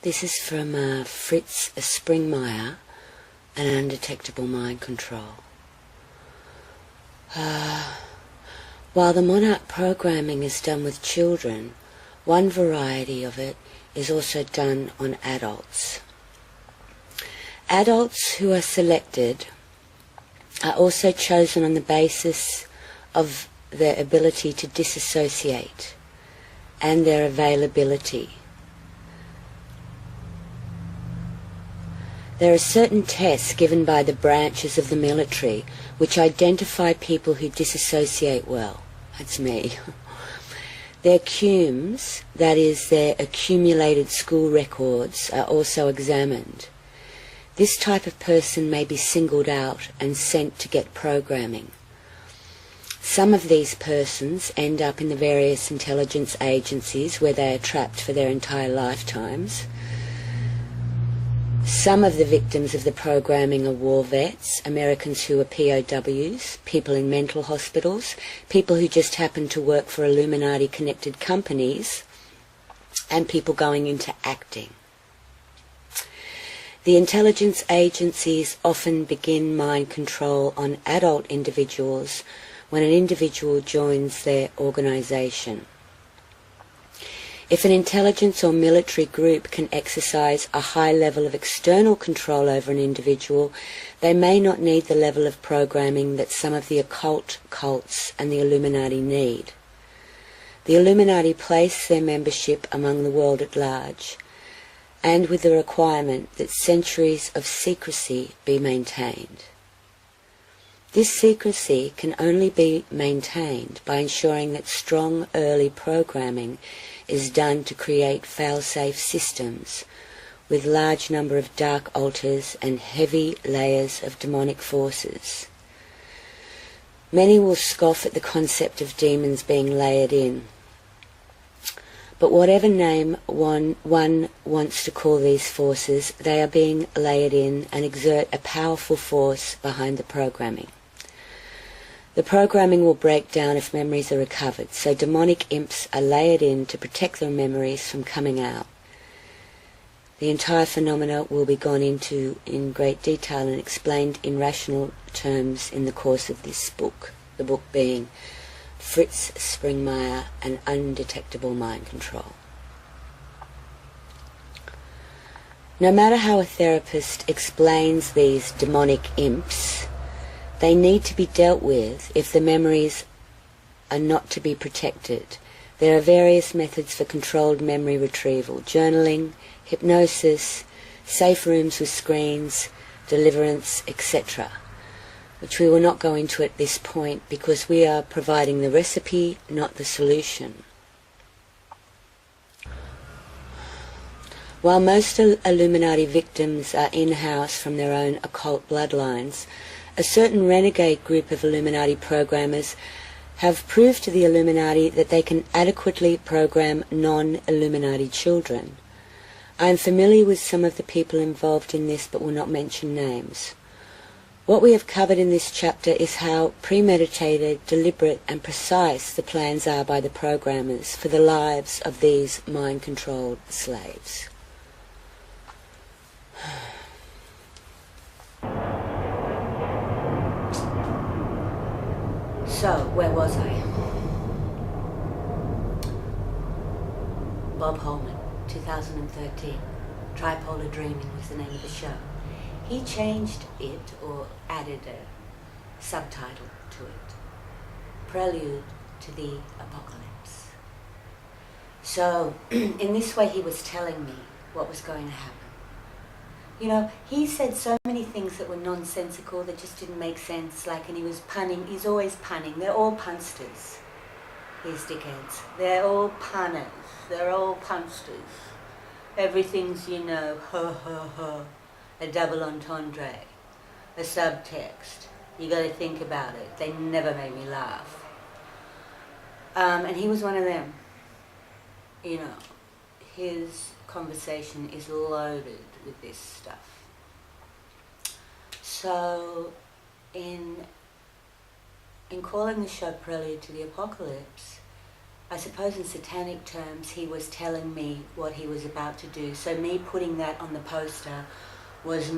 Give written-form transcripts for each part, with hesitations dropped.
This is from Fritz Springmeier, and Undetectable Mind Control. While the Monarch programming is done with children, one variety of it is also done on adults. Adults who are selected are also chosen on the basis of their ability to disassociate and their availability. There are certain tests given by the branches of the military which identify people who disassociate well. That's me. Their CUMEs, that is, their accumulated school records, are also examined. This type of person may be singled out and sent to get programming. Some of these persons end up in the various intelligence agencies where they are trapped for their entire lifetimes. Some of the victims of the programming are war vets, Americans who are POWs, people in mental hospitals, people who just happen to work for Illuminati-connected companies, and people going into acting. The intelligence agencies often begin mind control on adult individuals when an individual joins their organisation. If an intelligence or military group can exercise a high level of external control over an individual, they may not need the level of programming that some of the occult cults and the Illuminati need. The Illuminati place their membership among the world at large, and with the requirement that centuries of secrecy be maintained. This secrecy can only be maintained by ensuring that strong early programming is done to create fail-safe systems with large number of dark altars and heavy layers of demonic forces. Many will scoff at the concept of demons being layered in, but whatever name one wants to call these forces, they are being layered in and exert a powerful force behind the programming. The programming will break down if memories are recovered, so demonic imps are layered in to protect their memories from coming out. The entire phenomena will be gone into in great detail and explained in rational terms in the course of this book, the book being Fritz Springmeier and Undetectable Mind Control. No matter how a therapist explains these demonic imps, they need to be dealt with if the memories are not to be protected. There are various methods for controlled memory retrieval: journaling, hypnosis, safe rooms with screens, deliverance, etc., which we will not go into at this point because we are providing the recipe, not the solution. While most Illuminati victims are in-house from their own occult bloodlines, a certain renegade group of Illuminati programmers have proved to the Illuminati that they can adequately program non-Illuminati children. I am familiar with some of the people involved in this but will not mention names. What we have covered in this chapter is how premeditated, deliberate and precise the plans are by the programmers for the lives of these mind-controlled slaves. So, where was I? Bob Holman, 2013. Tripolar Dreaming was the name of the show. He changed it, or added a subtitle to it. Prelude to the Apocalypse. So, in this way he was telling me what was going to happen. You know, he said so many things that were nonsensical, that just didn't make sense, like, and he was punning, he's always punning. They're all punsters, these dickheads. They're all punners, they're all punsters. Everything's, you know, ha ha ha, a double entendre, a subtext. You gotta think about it. They never made me laugh. And he was one of them. You know, his conversation is loaded with this stuff. So, in calling the show Prelude to the Apocalypse, I suppose in satanic terms, he was telling me what he was about to do. So me putting that on the poster was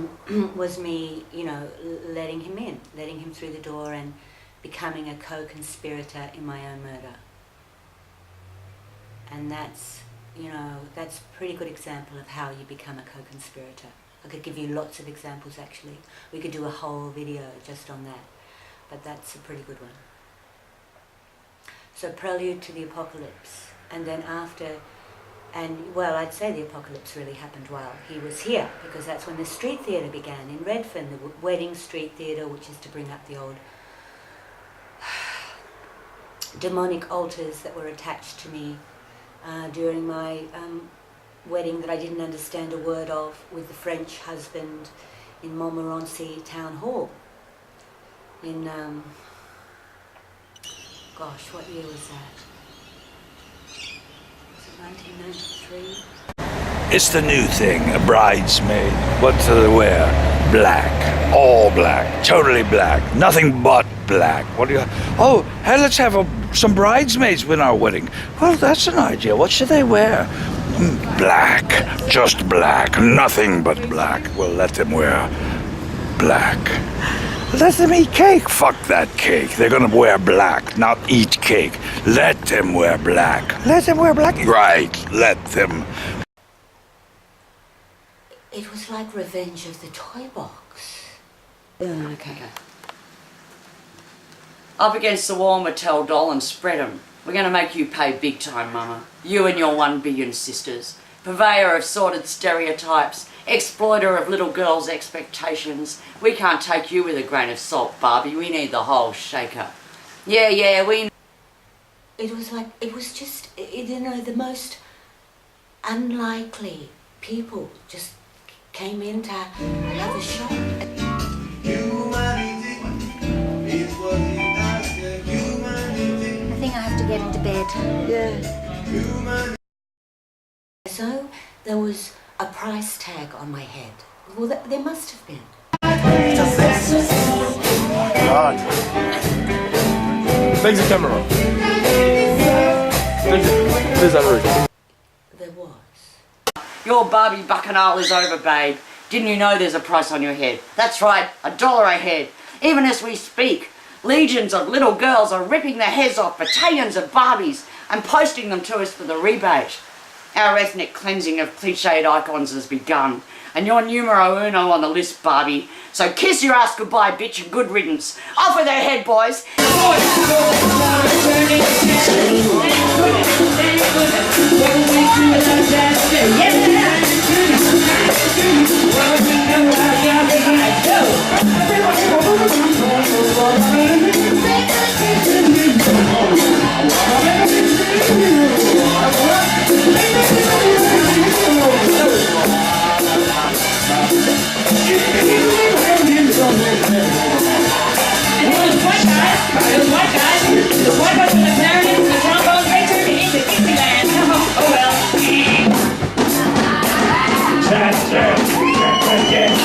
me, you know, letting him in, letting him through the door and becoming a co-conspirator in my own murder. And that's, you know, that's a pretty good example of how you become a co-conspirator. I could give you lots of examples actually. We could do a whole video just on that, but that's a pretty good one. So prelude to the apocalypse, and then after, and well, I'd say the apocalypse really happened while he was here, because that's when the street theatre began in Redfern, the wedding street theatre, which is to bring up the old demonic altars that were attached to me during my wedding that I didn't understand a word of with the French husband in Montmorency Town Hall in gosh, what year was that? Was it 1993? It's the new thing, a bridesmaid. What do they wear? Black. All black. Totally black. Nothing but black. What do you... Oh, hey, let's have some bridesmaids with our wedding. Well, that's an idea. What should they wear? Black. Just black. Nothing but black. Well, let them wear black. Let them eat cake. Fuck that cake. They're gonna wear black, not eat cake. Let them wear black. Let them wear black. Right. Let them. It was like Revenge of the Toy Box. Okay. Up against the wall, Mattel doll, and spread 'em. We're gonna make you pay big time, Mama. You and your 1 billion sisters. Purveyor of sordid stereotypes. Exploiter of little girls' expectations. We can't take you with a grain of salt, Barbie. We need the whole shaker. Yeah, we... It was like, it was just, you know, the most unlikely people just came in to have a shot. I think I have to get into bed. Yeah. So there was a price tag on my head. Well, there must have been. God. Thanks the camera. There's that. There was. Your Barbie bacchanal is over, babe. Didn't you know there's a price on your head? That's right, $1 a head. Even as we speak, legions of little girls are ripping their heads off battalions of Barbies and posting them to us for the rebate. Our ethnic cleansing of cliched icons has begun, and you're numero uno on the list, Barbie. So kiss your ass goodbye, bitch, and good riddance. Off with their head, boys.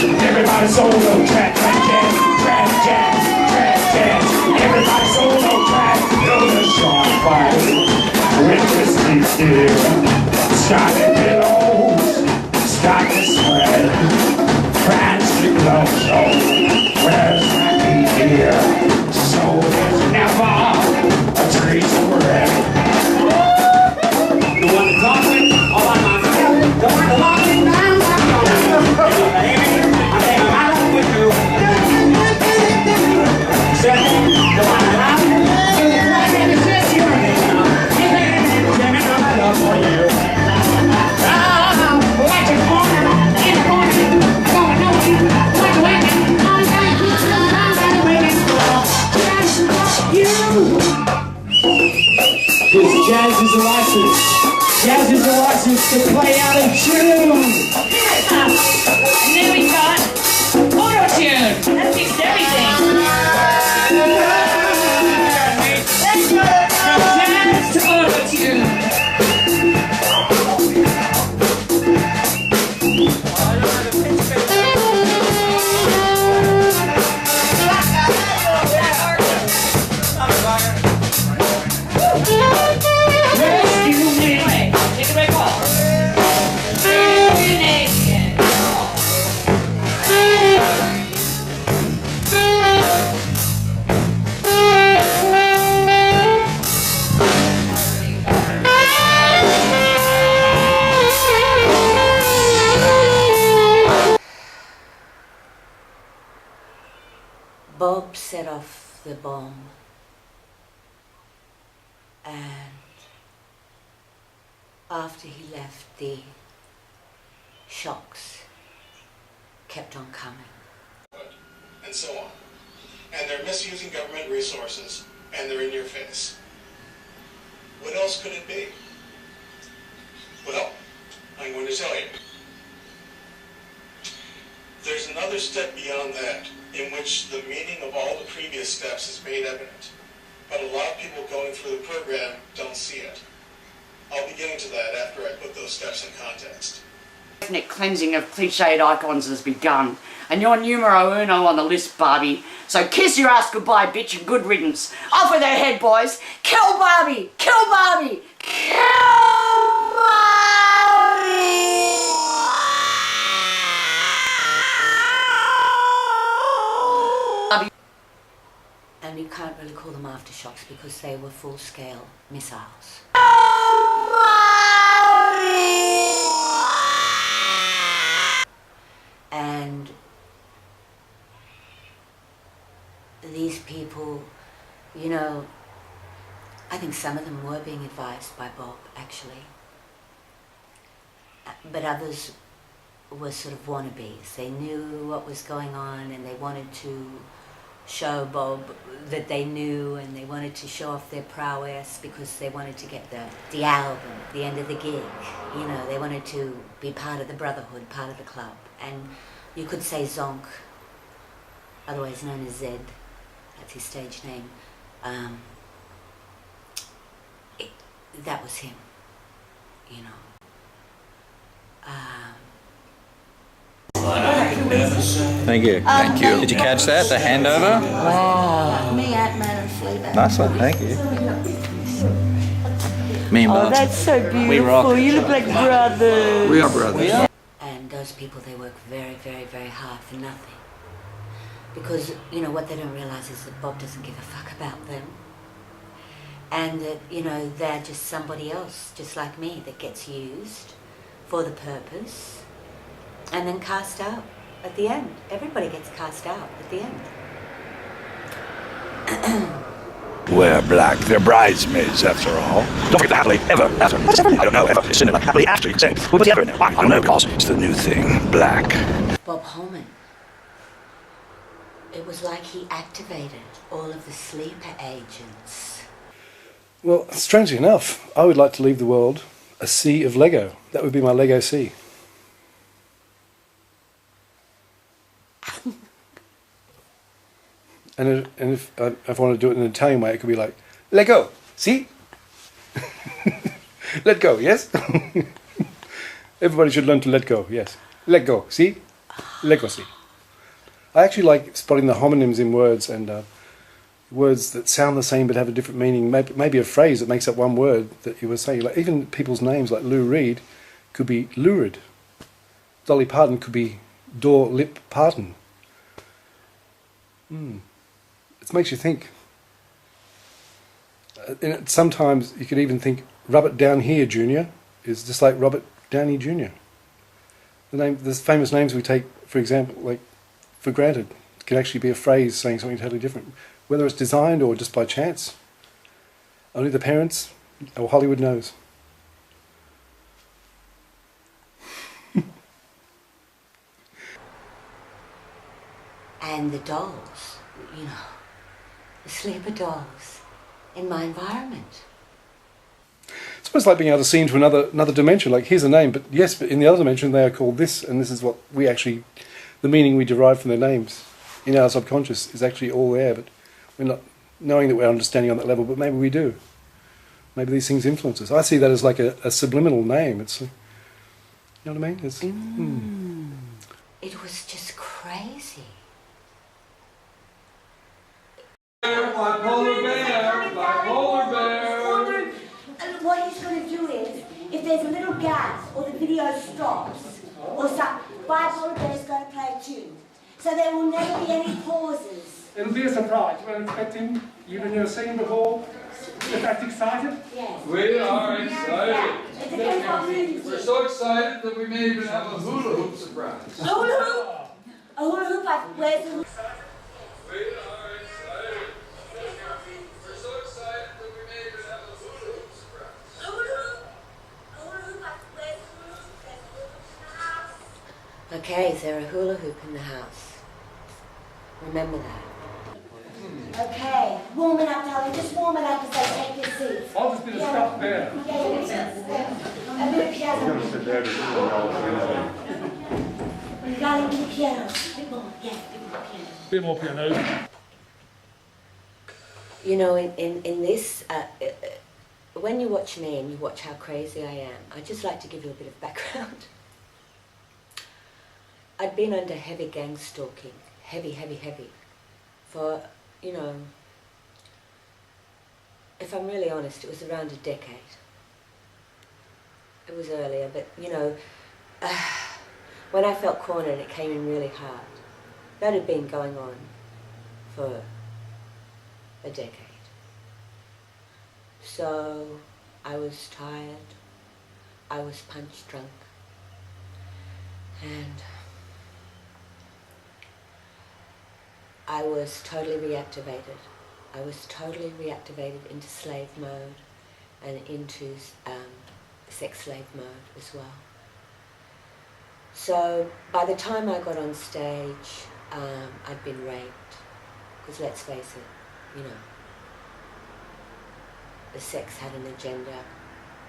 Everybody solo track, track jazz, track jazz, track jazz. Everybody solo track, know the sharp fight. With steel, starting billows, start to spread. Frantic love show, where's my here? So there's never a trace of red. The one to talk with, all I know, the one to lock it down. Jazz is a license. Jazz is a license to play out of tune. And then we got auto-tune. That fixed everything. Jazz to auto-tune. set off the bomb, and after he left, the shocks kept on coming. And so on. And they're misusing government resources, and they're in your face. What else could it be? Well, I'm going to tell you. There's another step beyond that, in which the meaning of all the previous steps is made evident. But a lot of people going through the program don't see it. I'll be getting to that after I put those steps in context. Ethnic cleansing of cliched icons has begun, and you're numero uno on the list, Barbie. So kiss your ass goodbye, bitch, and good riddance. Off with their head, boys. Kill Barbie! Kill Barbie! Kill Barbie! And you can't really call them aftershocks because they were full-scale missiles. And these people, you know, I think some of them were being advised by Bob, actually. But others were sort of wannabes. They knew what was going on and they wanted to show Bob that they knew, and they wanted to show off their prowess because they wanted to get the album, the end of the gig. You know, they wanted to be part of the brotherhood, part of the club. And you could say Zonk, otherwise known as Zed, that's his stage name. That was him, you know. Thank you. Thank you. Did you catch that? The handover? Wow. Me, Ant-Man and Fleabag. Nice one. Thank you. Me and Oh, Mark. that's so beautiful. We rock. You look like brothers. We are brothers. And those people, they work very, very, very hard for nothing. Because, you know, what they don't realize is that Bob doesn't give a fuck about them. And that, you know, they're just somebody else, just like me, that gets used for the purpose and then cast out at the end. Everybody gets cast out at the end. Wear black. They're bridesmaids, after all. Don't forget the happily ever after. What's ever? I don't know. Ever. It's in it like happily after. You can say, well, what's the ever in there? Why? I don't know, because it's the new thing. Black. Bob Holman. It was like he activated all of the sleeper agents. Well, strangely enough, I would like to leave the world a sea of Lego. That would be my Lego sea. And if I want to do it in an Italian way, it could be like, let go, see? Let go, yes? Everybody should learn to let go, yes. Let go, see? Let go, see. I actually like spotting the homonyms in words, and words that sound the same but have a different meaning. Maybe a phrase that makes up one word that you were saying. Like even people's names, like Lou Reed, could be lurid. Dolly Parton could be Door Lip Parton. It makes you think. And sometimes you could even think Robert Down Here Jr. is just like Robert Downey Jr. The famous names we take, for example, like for granted, can actually be a phrase saying something totally different. Whether it's designed or just by chance, only the parents or Hollywood knows. And the dolls, you know, the sleeper dolls in my environment. It's almost like being able to see into another dimension. Like, here's a name, but yes, but in the other dimension they are called this, and this is what we actually, the meaning we derive from their names in our subconscious is actually all there, but we're not knowing that we're understanding on that level, but maybe we do. Maybe these things influence us. I see that as like a subliminal name. It's, you know what I mean? It's, It was just crazy. Bipolar bear, bipolar bear. What he's going to do is, if there's a little gap or the video stops or something, Bipolar Bear's going to play a tune. So there will never be any pauses. It'll be a surprise. We're expecting you've never seen before. You're that excited? Yes. We are excited. It depends what mood he's We're in. so excited that we may even have a hula hoop surprise. Hula hoop! A hula hoop, where's the We are excited. Okay, is there a hula hoop in the house? Remember that. Okay, warm it up, darling. Just warm it up as they take their seats. I'll just be the stuffed bear. A bit of piano. Darling, bit of piano. Bit more, yeah, bit more piano. Bit more piano. You know, in this, when you watch me and you watch how crazy I am, I'd just like to give you a bit of background. I'd been under heavy gang stalking, heavy, for, you know, if I'm really honest, it was around a decade. It was earlier, but, you know, when I felt cornered, it came in really hard. That had been going on for a decade. So I was tired, I was punch drunk, and I was totally reactivated. I was totally reactivated into slave mode and into sex slave mode as well. So by the time I got on stage, I'd been raped, because let's face it, you know, the sex had an agenda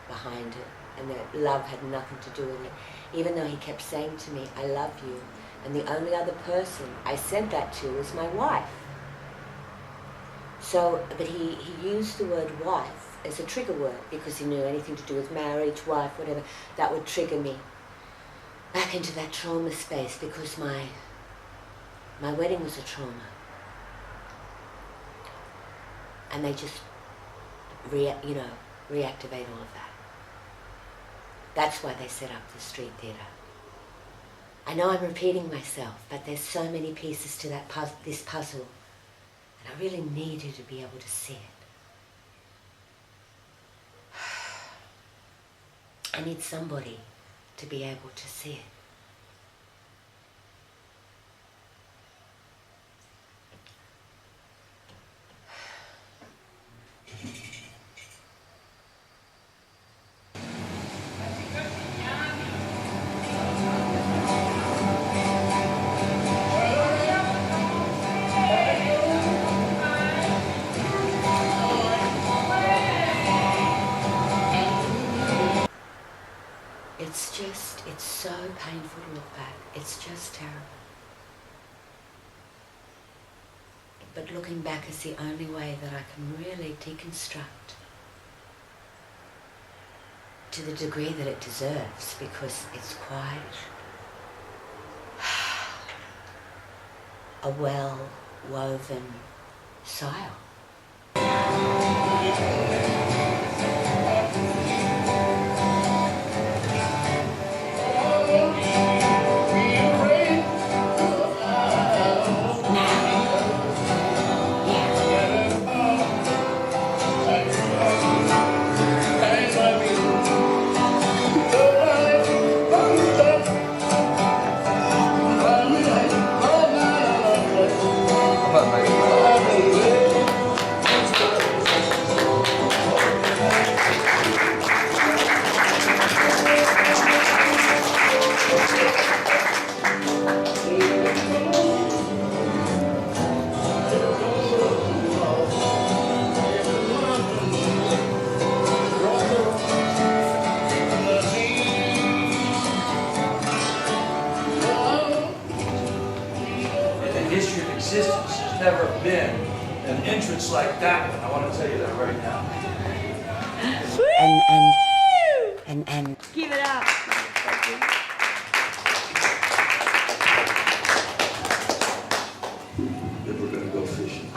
behind it, and that love had nothing to do with it. Even though he kept saying to me, I love you, and the only other person I said that to was my wife. So, but he used the word wife as a trigger word, because he knew anything to do with marriage, wife, whatever, that would trigger me back into that trauma space, because my wedding was a trauma. And they just reactivate all of that. That's why they set up the street theatre. I know I'm repeating myself, but there's so many pieces to that this puzzle, and I really need you to be able to see it. I need somebody to be able to see it. It's so painful to look back. It's just terrible. But looking back is the only way that I can really deconstruct to the degree that it deserves, because it's quite a well-woven style. Never been an entrance like that one. I want to tell you that right now. And Give it up. If we're gonna go fishing.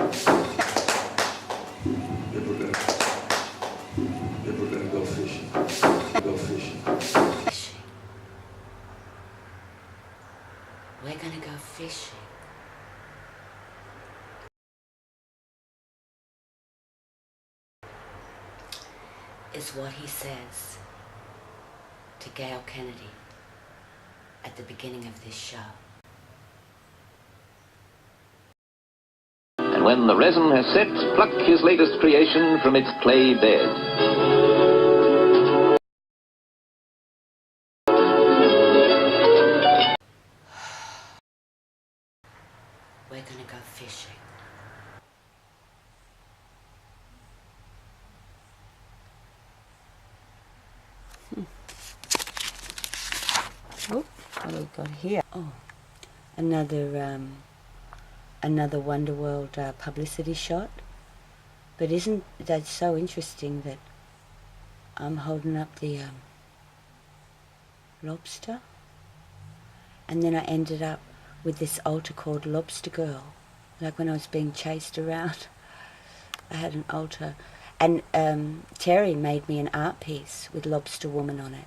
If we're gonna go fishing. Go fishing. we're gonna go fishing. Is what he says to Gail Kennedy at the beginning of this show. And when the resin has set, pluck his latest creation from its clay bed. we're going to go fishing. Oh, what have we got here? Oh, another Wonderworld publicity shot. But isn't that so interesting that I'm holding up the lobster? And then I ended up with this altar called Lobster Girl. Like when I was being chased around, I had an altar. And Terry made me an art piece with Lobster Woman on it.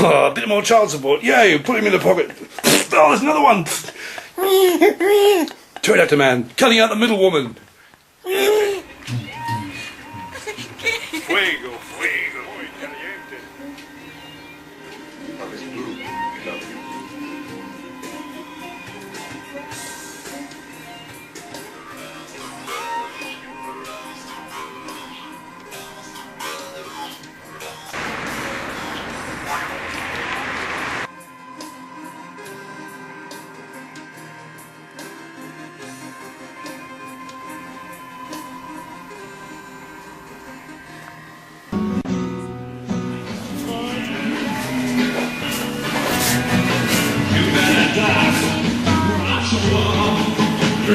Oh, a bit more child support. Yay, put him in the pocket. Oh, there's another one. Pterodactyl man, cutting out the middle woman. Fuego, fuego, muy caliente. Love is blue. We love you.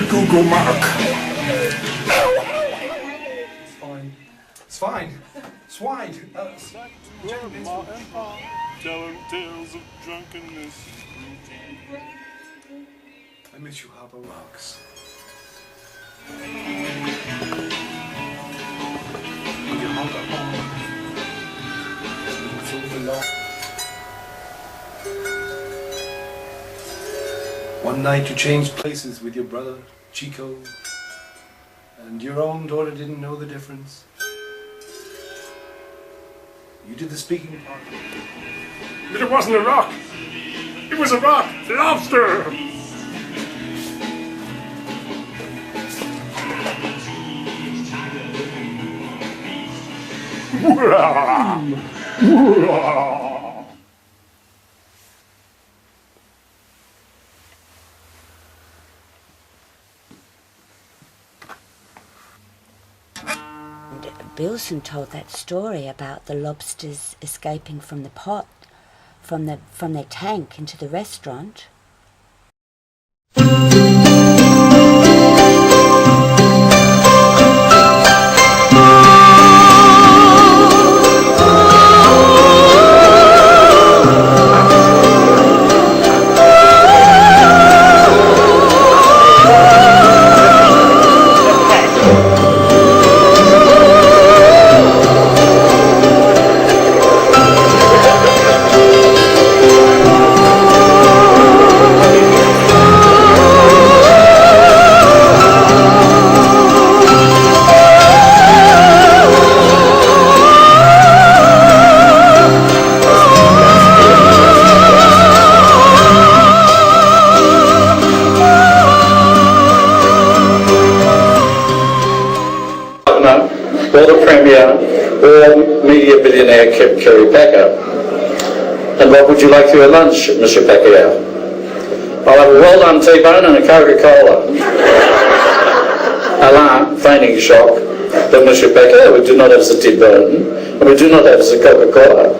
Google Mark. It's fine. It's fine. Swine. Telling tales of drunkenness. I miss you, Harbour Rocks. One night you changed places with your brother, Chico, and your own daughter didn't know the difference. You did the speaking part. But it wasn't a rock. It was a rock. Lobster. Bilson told that story about the lobsters escaping from the pot, from their tank into the restaurant. Or the Premier, or media billionaire Kerry Packer. And what would you like for your lunch, Mr. Packer? I'll have a well-done T-bone and a Coca-Cola. Alain, feigning shock, that Mr. Packer, we do not have the T-bone, and we do not have the Coca-Cola.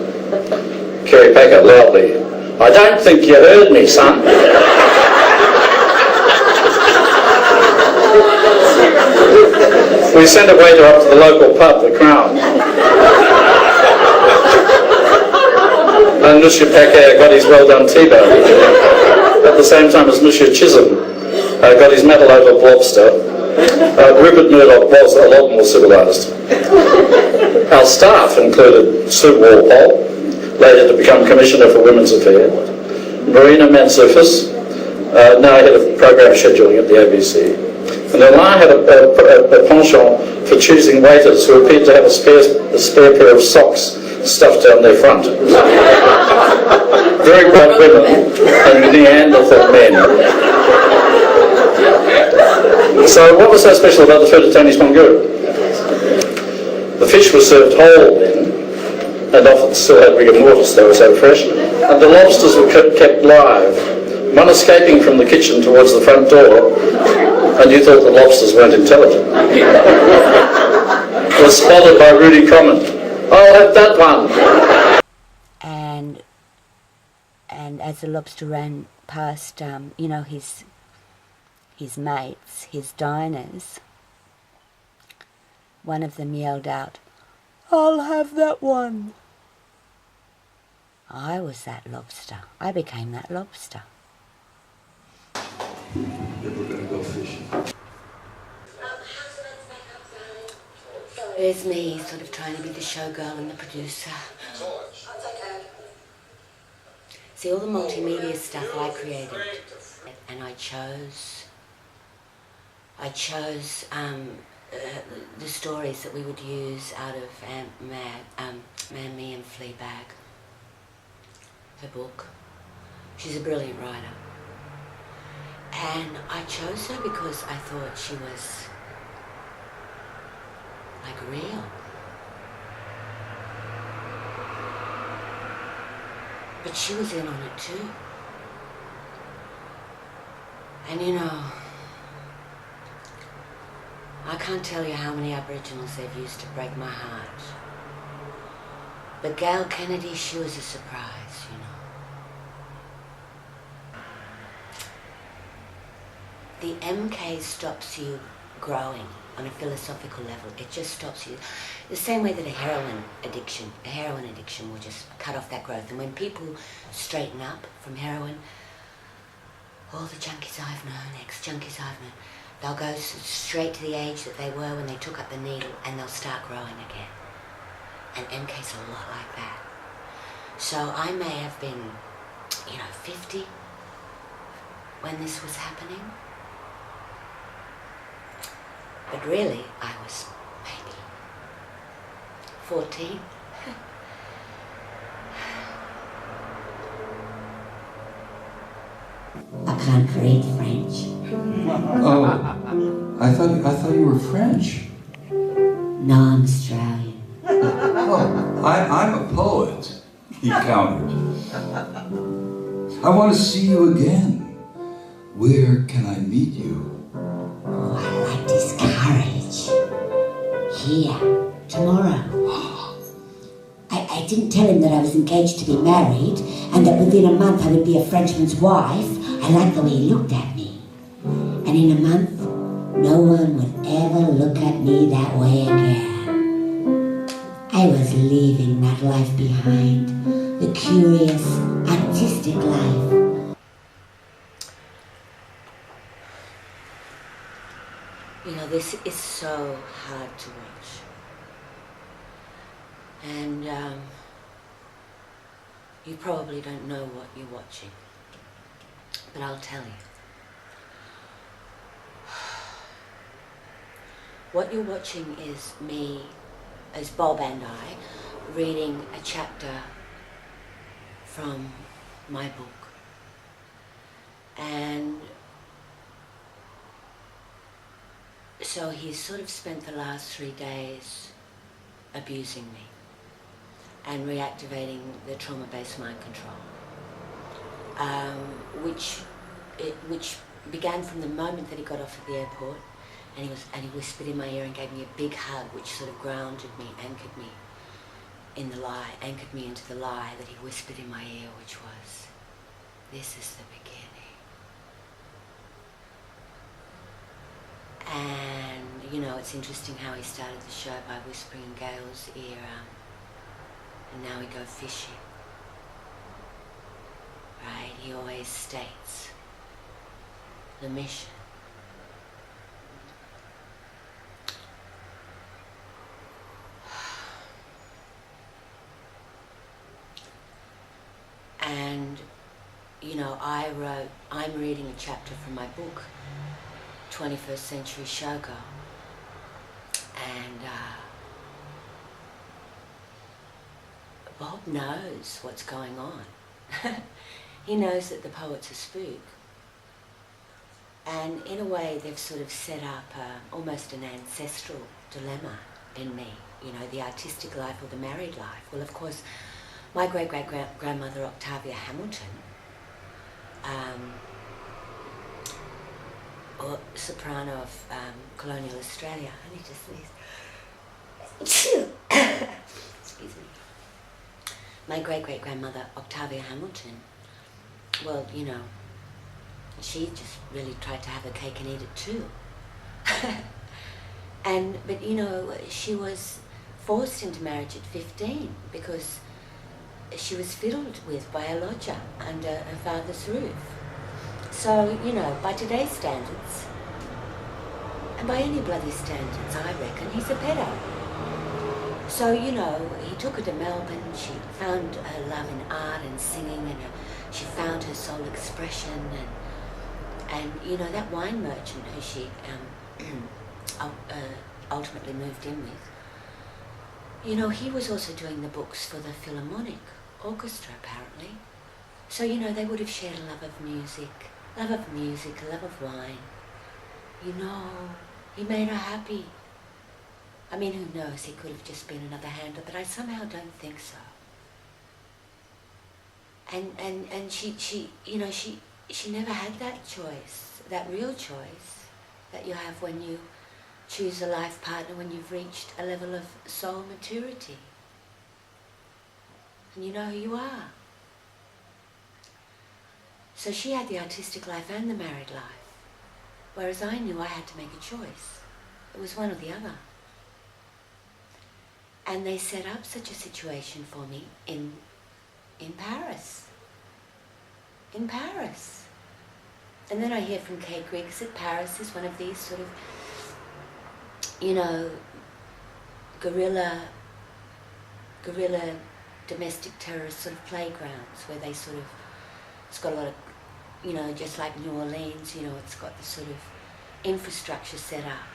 Kerry Packer, loudly, I don't think you heard me, son. We sent a waiter up to the local pub, the Crown. And Monsieur Packer got his well-done T-bone at the same time as Monsieur Chisholm got his medal out of lobster. Rupert Murdoch was a lot more civilised. Our staff included Sue Walpole, later to become Commissioner for Women's Affairs, Marina Mansoufis, now head of program scheduling at the ABC. And then I had a penchant for choosing waiters who appeared to have a spare pair of socks stuffed down their front. Very bright women and Neanderthal men. So what was so special about the food at Tony's Mongoo? The fish was served whole then, and often still had rigor mortis, they were so fresh, and the lobsters were kept live, one escaping from the kitchen towards the front door, and you thought the lobsters weren't intelligent. Was spotted by Rudy Comment. I'll have that one. And as the lobster ran past, you know, his mates, his diners, one of them yelled out, "I'll have that one." I was that lobster. I became that lobster. Then we're going to go fishing. There's me, sort of trying to be the showgirl and the producer. See, all the multimedia stuff I created, and I chose the stories that we would use out of Man, Me and Fleabag, her book. She's a brilliant writer. And I chose her because I thought she was like real. But she was in on it too. And you know, I can't tell you how many Aboriginals they've used to break my heart. But Gail Kennedy, she was a surprise, you know. The MK stops you growing on a philosophical level. It just stops you. The same way that a heroin addiction will just cut off that growth. And when people straighten up from heroin, all the junkies I've known, ex-junkies I've known, they'll go straight to the age that they were when they took up the needle, and they'll start growing again. And MK's a lot like that. So I may have been, 50 when this was happening. But really, I was maybe 14. I can't read French. Oh, I thought you were French. No, I'm Australian. Oh, I'm a poet, he countered. I want to see you again. Where can I meet you? Oh, I like this courage. Here, tomorrow. I didn't tell him that I was engaged to be married and that within a month I would be a Frenchman's wife. I liked the way he looked at me. And in a month, no one would ever look at me that way again. I was leaving that life behind, the curious, artistic life. This is so hard to watch. And you probably don't know what you're watching. But I'll tell you. What you're watching is me, as Bob and I, reading a chapter from my book. And so he's sort of spent the last 3 days abusing me and reactivating the trauma-based mind control, which began from the moment that he got off at the airport, and he whispered in my ear and gave me a big hug, which sort of grounded me, anchored me in the lie, anchored me into the lie that he whispered in my ear, which was, "This is the beginning." And, it's interesting how he started the show by whispering in Gail's ear, and now we go fishing. Right? He always states the mission. you know, I'm reading a chapter from my book, 21st Century Showgirl, and Bob knows what's going on. He knows that the poet's a spook. And in a way, they've sort of set up almost an ancestral dilemma in me, you know, the artistic life or the married life. Well, of course, my great-great-grandmother, Octavia Hamilton, or soprano of colonial Australia. I need to sneeze. Excuse me. My great-great-grandmother, Octavia Hamilton, well, you know, she just really tried to have her cake and eat it too. But you know, she was forced into marriage at 15 because she was fiddled with by a lodger under her father's roof. So, you know, by today's standards, and by any bloody standards, I reckon, he's a pedo. So, you know, he took her to Melbourne, she found her love in art and singing, and she found her soul expression, and you know, that wine merchant who she ultimately moved in with, you know, he was also doing the books for the Philharmonic Orchestra, apparently. So, you know, they would have shared a love of music, a love of wine. You know, he made her happy. I mean, who knows, he could have just been another handler, but I somehow don't think so. And she you know, she never had that choice, that real choice that you have when you choose a life partner, when you've reached a level of soul maturity. And you know who you are. So she had the artistic life and the married life, whereas I knew I had to make a choice. It was one or the other. And they set up such a situation for me in Paris. In Paris. And then I hear from Kay Griggs that Paris is one of these sort of, you know, guerrilla domestic terrorist sort of playgrounds where they sort of, it's got a lot of, you know, just like New Orleans, you know, it's got this sort of infrastructure set up.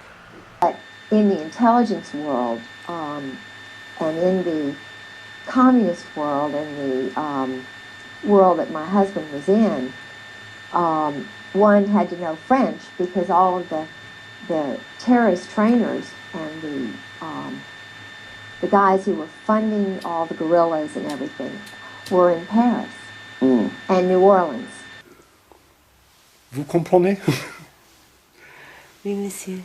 But in the intelligence world, and in the communist world, and the world that my husband was in, one had to know French because all of the terrorist trainers and the guys who were funding all the guerrillas and everything were in Paris and New Orleans. Vous comprenez? Oui, monsieur.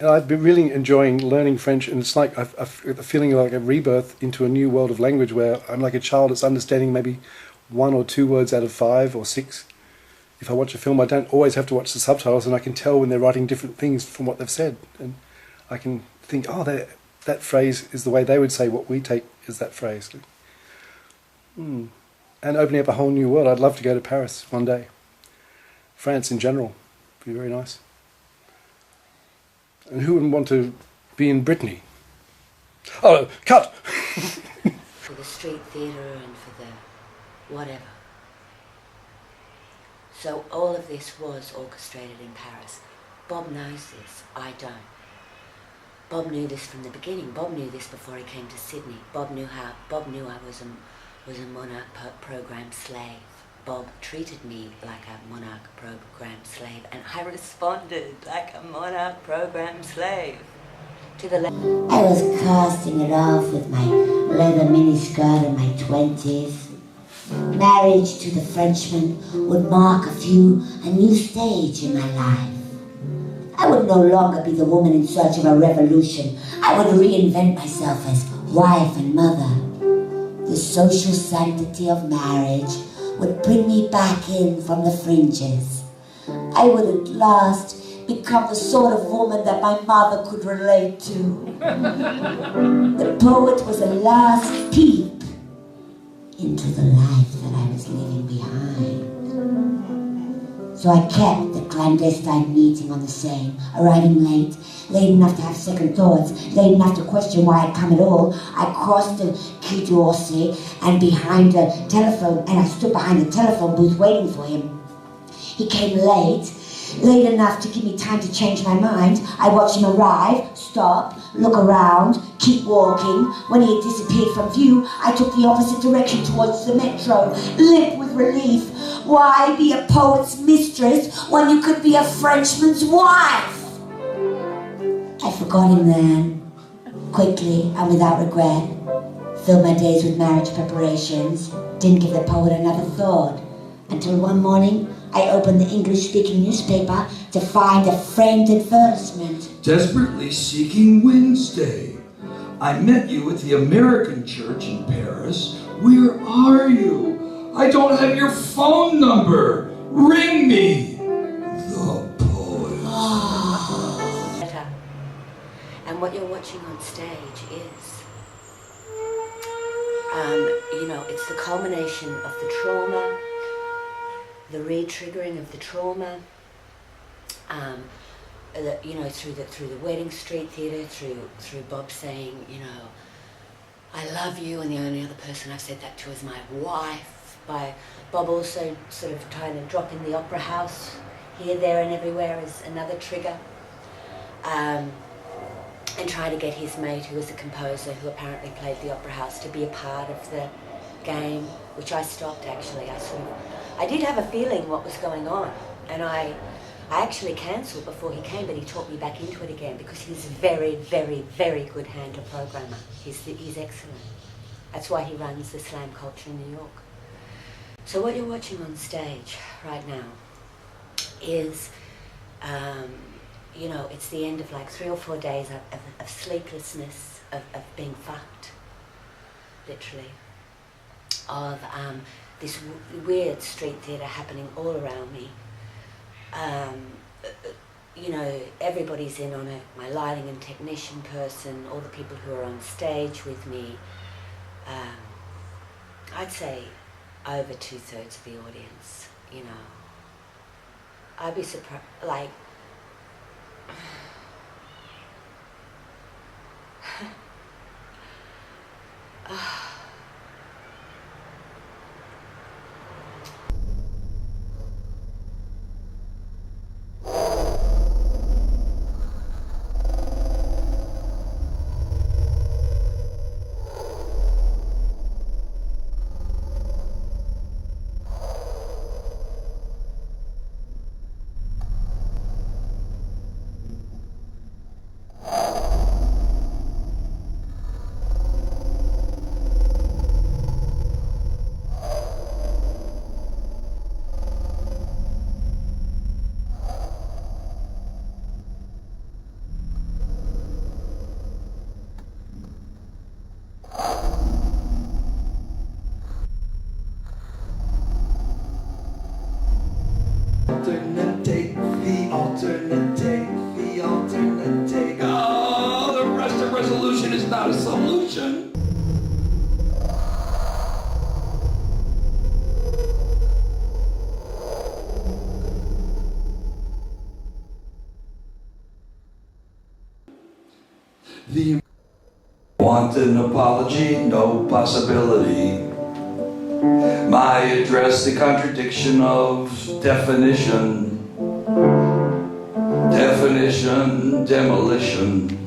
I've been really enjoying learning French, and it's like I've got the feeling like a rebirth into a new world of language where I'm like a child that's understanding maybe 1 or 2 words out of 5 or 6. If I watch a film, I don't always have to watch the subtitles, and I can tell when they're writing different things from what they've said. And I can think, oh, that phrase is the way they would say what we take as that phrase. And opening up a whole new world. I'd love to go to Paris one day. France in general would be very nice. And who wouldn't want to be in Brittany? Oh, cut! For the street theatre and for the whatever. So all of this was orchestrated in Paris. Bob knows this, I don't. Bob knew this from the beginning. Bob knew this before he came to Sydney. Bob knew I was a Monarch program slave. Bob treated me like a Monarch program slave, and I responded like a Monarch program slave to the I was casting it off with my leather miniskirt in my 20s. Marriage to the Frenchman would mark a new stage in my life. I would no longer be the woman in search of a revolution. I would reinvent myself as wife and mother. The social sanctity of marriage would bring me back in from the fringes. I would at last become the sort of woman that my mother could relate to. The poet was a last peep into the life that I was leaving behind. So I kept the clandestine meeting on the Seine, arriving late enough to have second thoughts, late enough to question why I'd come at all. I crossed the Quai d'Orsay and I stood behind the telephone booth waiting for him. He came late enough to give me time to change my mind. I watched him arrive, stop, look around, keep walking. When he had disappeared from view, I took the opposite direction towards the metro, limp with relief. Why be a poet's mistress when you could be a Frenchman's wife? I forgot him then, quickly and without regret. Filled my days with marriage preparations, didn't give the poet another thought, until one morning I opened the English-speaking newspaper to find a framed advertisement. Desperately seeking Wednesday. I met you at the American church in Paris. Where are you? I don't have your phone number. Ring me. The poet. And what you're watching on stage is, it's the culmination of the trauma, the re-triggering of the trauma, through the Wedding Street Theatre, through Bob saying, I love you, and the only other person I've said that to is my wife. By Bob also sort of trying to drop in the opera house here, there, and everywhere as another trigger, and try to get his mate, who was a composer who apparently played the opera house, to be a part of the game, which I stopped actually. I did have a feeling what was going on, and I actually cancelled before he came, but he talked me back into it again because he's a very, very, very good handler programmer. He's excellent. That's why he runs the slam culture in New York. So what you're watching on stage right now is, it's the end of like 3 or 4 days of sleeplessness, of being fucked, literally, of this weird street theatre happening all around me. Everybody's in on it, my lighting and technician person, all the people who are on stage with me. I'd say over 2/3 of the audience, I'd be surprised, like, Alternate. Oh, the rest of resolution is not a solution. Want an apology? No possibility. My address, the contradiction of definition. Definition, demolition.